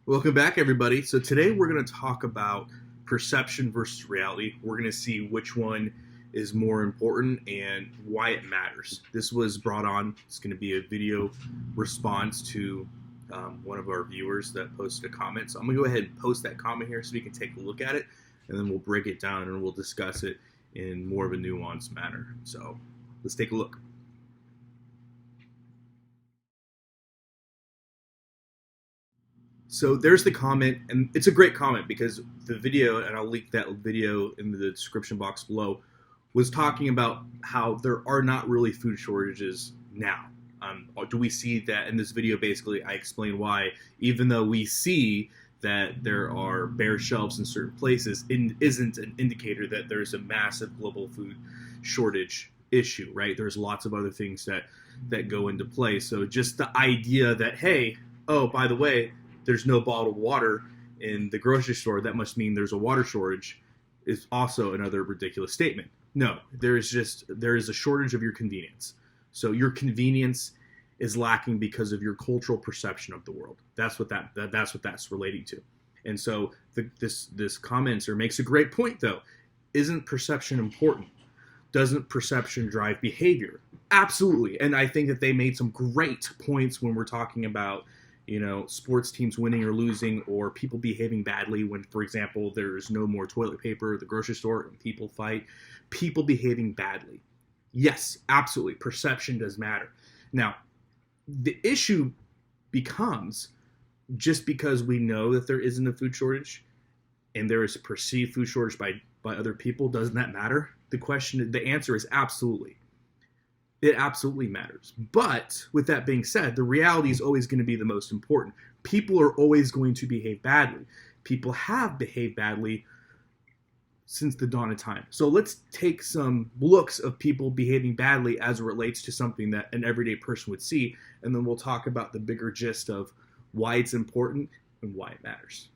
Welcome back, everybody. So today we're going to talk about perception versus reality. We're going to see which one is more important and why it matters. This was brought on. It's going to be a video response to one of our viewers that posted a comment. So I'm going to go ahead and post that comment here so we can take a look at it, and then we'll break it down and we'll discuss it in more of a nuanced manner. So let's take a look. So there's the comment, and it's a great comment because the video, and I'll link that video in the description box below, was talking about how there are not really food shortages now. Do we see that in this video? Basically, I explain why, even though we see that there are bare shelves in certain places, it isn't an indicator that there's a massive global food shortage issue, right? There's lots of other things that go into play. So just the idea that, hey, oh, by the way, there's no bottled water in the grocery store, that must mean there's a water shortage, is also another ridiculous statement. No, there is a shortage of your convenience. So your convenience is lacking because of your cultural perception of the world. That's what that's relating to. And so this commenter makes a great point, though. Isn't perception important? Doesn't perception drive behavior? Absolutely. And I think that they made some great points when we're talking about, sports teams winning or losing, or people behaving badly when, for example, there's no more toilet paper at the grocery store and people fight. People behaving badly. Yes, absolutely. Perception does matter. Now, the issue becomes, just because we know that there isn't a food shortage and there is a perceived food shortage by other people, doesn't that matter? The answer is absolutely. It absolutely matters. But with that being said, the reality is always going to be the most important. People are always going to behave badly. People have behaved badly since the dawn of time. So let's take some looks of people behaving badly as it relates to something that an everyday person would see, and then we'll talk about the bigger gist of why it's important and why it matters.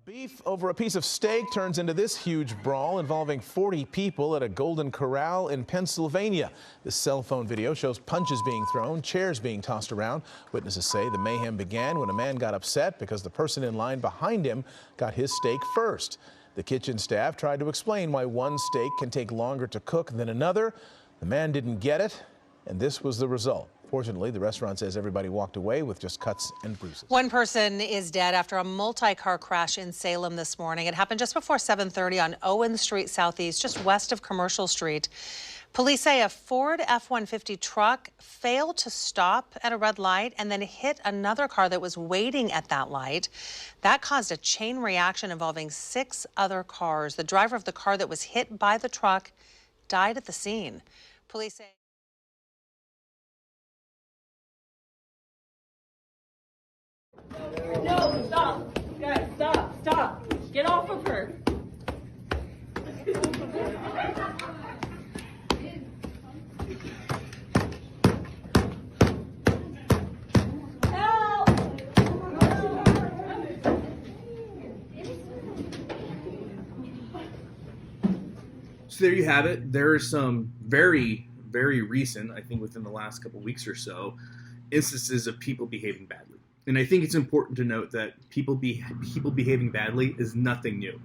Beef over a piece of steak turns into this huge brawl involving 40 people at a Golden Corral in Pennsylvania. This cell phone video shows punches being thrown, chairs being tossed around. Witnesses say the mayhem began when a man got upset because the person in line behind him got his steak first. The kitchen staff tried to explain why one steak can take longer to cook than another. The man didn't get it, and this was the result. Fortunately, the restaurant says everybody walked away with just cuts and bruises. One person is dead after a multi-car crash in Salem this morning. It happened just before 7:30 on Owen Street Southeast, just west of Commercial Street. Police say a Ford F-150 truck failed to stop at a red light and then hit another car that was waiting at that light. That caused a chain reaction involving 6 other cars. The driver of the car that was hit by the truck died at the scene. Police say No, stop. Guys, stop. Get off of her. Help! So there you have it. There are some very, very recent, I think within the last couple weeks or so, instances of people behaving badly. And I think it's important to note that people behaving badly is nothing new.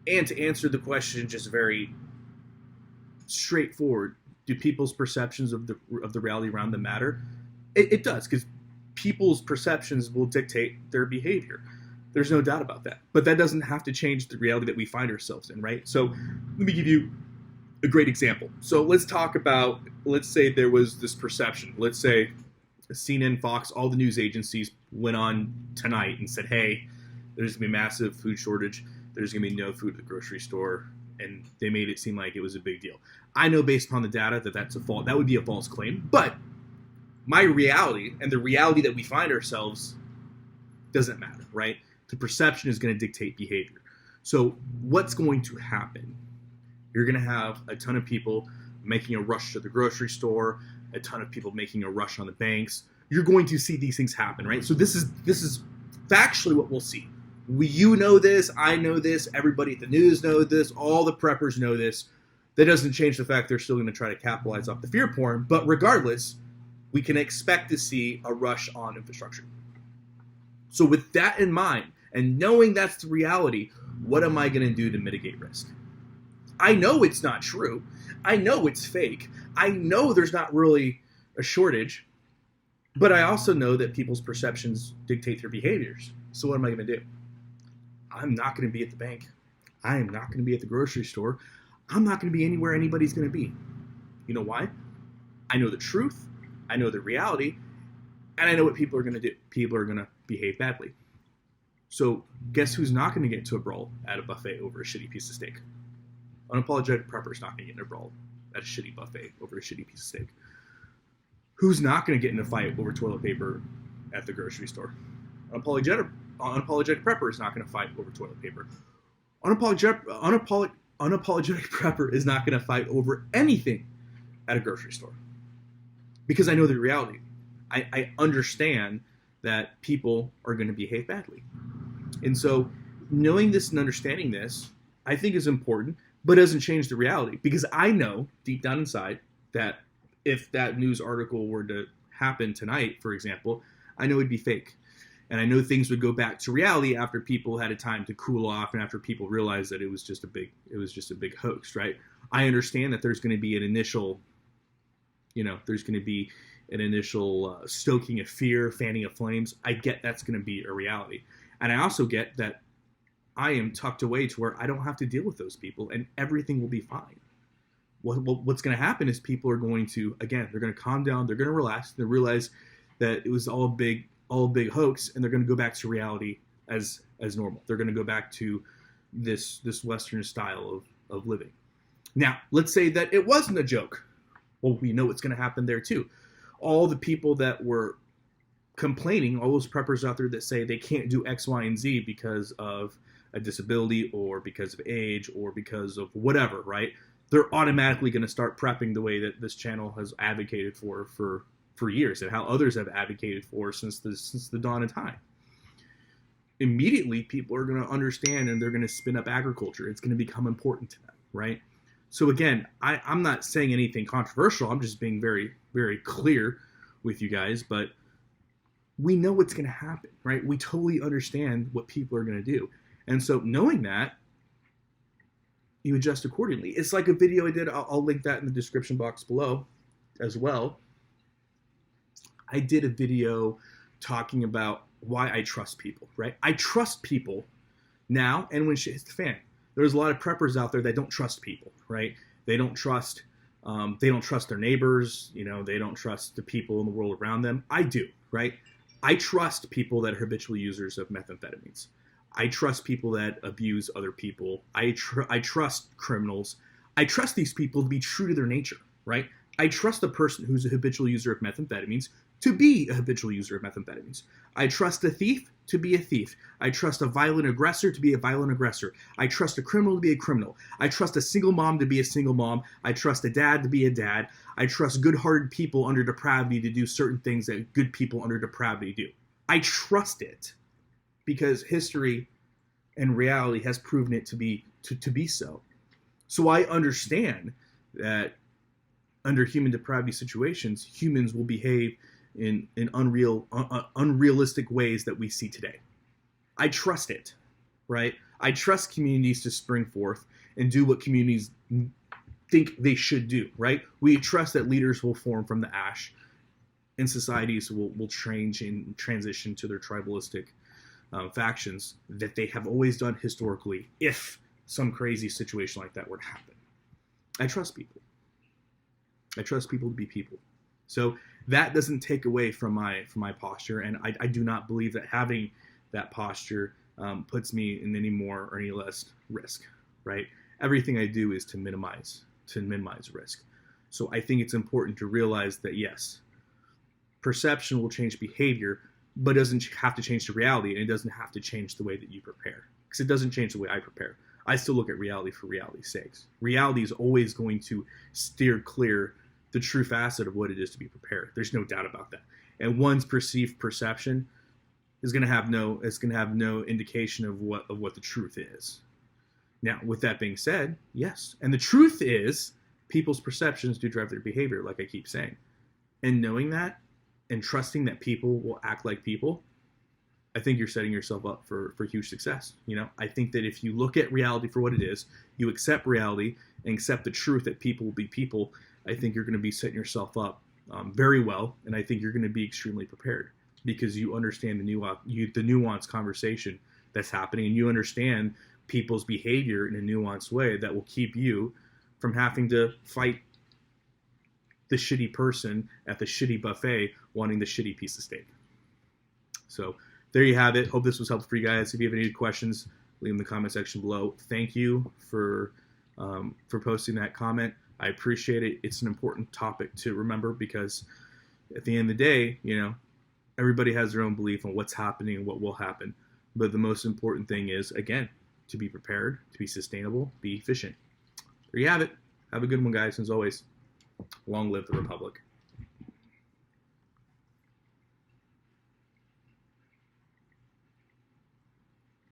And to answer the question just very straightforward, do people's perceptions of the reality around them matter? It does, because people's perceptions will dictate their behavior. There's no doubt about that. But that doesn't have to change the reality that we find ourselves in, right? So let me give you a great example. So let's say there was this perception. Let's say CNN, Fox, all the news agencies went on tonight and said, hey, there's going to be a massive food shortage. There's going to be no food at the grocery store. And they made it seem like it was a big deal. I know based upon the data that would be a false claim. But my reality and the reality that we find ourselves doesn't matter, right? The perception is going to dictate behavior. So what's going to happen? You're going to have a ton of people making a rush to the grocery store, a ton of people making a rush on the banks. You're going to see these things happen, right? So this is factually what we'll see. You know this, I know this, everybody at the news know this, all the preppers know this. That doesn't change the fact they're still going to try to capitalize off the fear porn, but regardless, we can expect to see a rush on infrastructure. So with that in mind, and knowing that's the reality, what am I going to do to mitigate risk? I know it's not true. I know it's fake. I know there's not really a shortage, but I also know that people's perceptions dictate their behaviors. So what am I going to do? I'm not going to be at the bank. I am not going to be at the grocery store. I'm not going to be anywhere anybody's going to be. You know why? I know the truth. I know the reality. And I know what people are going to do. People are going to behave badly. So guess who's not going to get into a brawl at a buffet over a shitty piece of steak? Unapologetic prepper's not going to get in a brawl at a shitty buffet over a shitty piece of steak. Who's not going to get in a fight over toilet paper at the grocery store? Unapologetic prepper is not going to fight over toilet paper. Unapologetic prepper is not going to fight over anything at a grocery store. Because I know the reality. I understand that people are going to behave badly. And so knowing this and understanding this, I think is important, but doesn't change the reality. Because I know deep down inside that if that news article were to happen tonight, for example, I know it'd be fake. And I know things would go back to reality after people had a time to cool off and after people realized that it was just a big hoax, right? I understand that there's going to be an initial, stoking of fear, fanning of flames. I get that's going to be a reality. And I also get that I am tucked away to where I don't have to deal with those people and everything will be fine. What's going to happen is people are going to, again, they're going to calm down, they're going to relax, they realize that it was all a big hoax, and they're going to go back to reality as normal. They're going to go back to this Western style of living. Now, let's say that it wasn't a joke. Well, we know what's going to happen there too. All the people that were complaining, all those preppers out there that say they can't do X, Y, and Z because of a disability or because of age or because of whatever, right? They're automatically going to start prepping the way that this channel has advocated for years and how others have advocated for since the dawn of time. Immediately, people are going to understand and they're going to spin up agriculture. It's going to become important to them, right? So again, I'm not saying anything controversial. I'm just being very, very clear with you guys, but we know what's going to happen, right? We totally understand what people are going to do. And so knowing that, you adjust accordingly. It's like a video I did. I'll link that in the description box below as well. I did a video talking about why I trust people, right? I trust people now and when shit hits the fan. There's a lot of preppers out there that don't trust people, right? They don't trust their neighbors, they don't trust the people in the world around them. I do, right? I trust people that are habitual users of methamphetamines. I trust people that abuse other people. I trust criminals. I trust these people to be true to their nature, right? I trust the person who's a habitual user of methamphetamines to be a habitual user of methamphetamines. I trust a thief to be a thief. I trust a violent aggressor to be a violent aggressor. I trust a criminal to be a criminal. I trust a single mom to be a single mom. I trust a dad to be a dad. I trust good-hearted people under depravity to do certain things that good people under depravity do. I trust it because history and reality has proven it to be so. So I understand that under human depravity situations, humans will behave in unrealistic ways that we see today. I trust it, right? I trust communities to spring forth and do what communities think they should do, right? We trust that leaders will form from the ash and societies will change and transition to their tribalistic factions that they have always done historically if some crazy situation like that were to happen. I trust people. I trust people to be people. So that doesn't take away from my posture, and I do not believe that having that posture puts me in any more or any less risk, right? Everything I do is to minimize risk. So I think it's important to realize that yes, perception will change behavior, but it doesn't have to change the reality, and it doesn't have to change the way that you prepare, because it doesn't change the way I prepare. I still look at reality for reality's sakes. Reality is always going to steer clear the true facet of what it is to be prepared. There's no doubt about that. And one's perceived perception is going to have no indication of what the truth is. Now, with that being said, yes. And the truth is, people's perceptions do drive their behavior, like I keep saying. And knowing that and trusting that people will act like people, I think you're setting yourself up for huge success. You know, I think that if you look at reality for what it is, you accept reality and accept the truth that people will be people, I think you're going to be setting yourself up very well. And I think you're going to be extremely prepared because you understand the nuanced conversation that's happening, and you understand people's behavior in a nuanced way that will keep you from having to fight the shitty person at the shitty buffet wanting the shitty piece of steak. So there you have it. Hope this was helpful for you guys. If you have any questions, leave them in the comment section below. Thank you for posting that comment. I appreciate it. It's an important topic to remember because at the end of the day, you know, everybody has their own belief on what's happening and what will happen. But the most important thing is, again, to be prepared, to be sustainable, be efficient. There you have it. Have a good one, guys. As always, long live the Republic.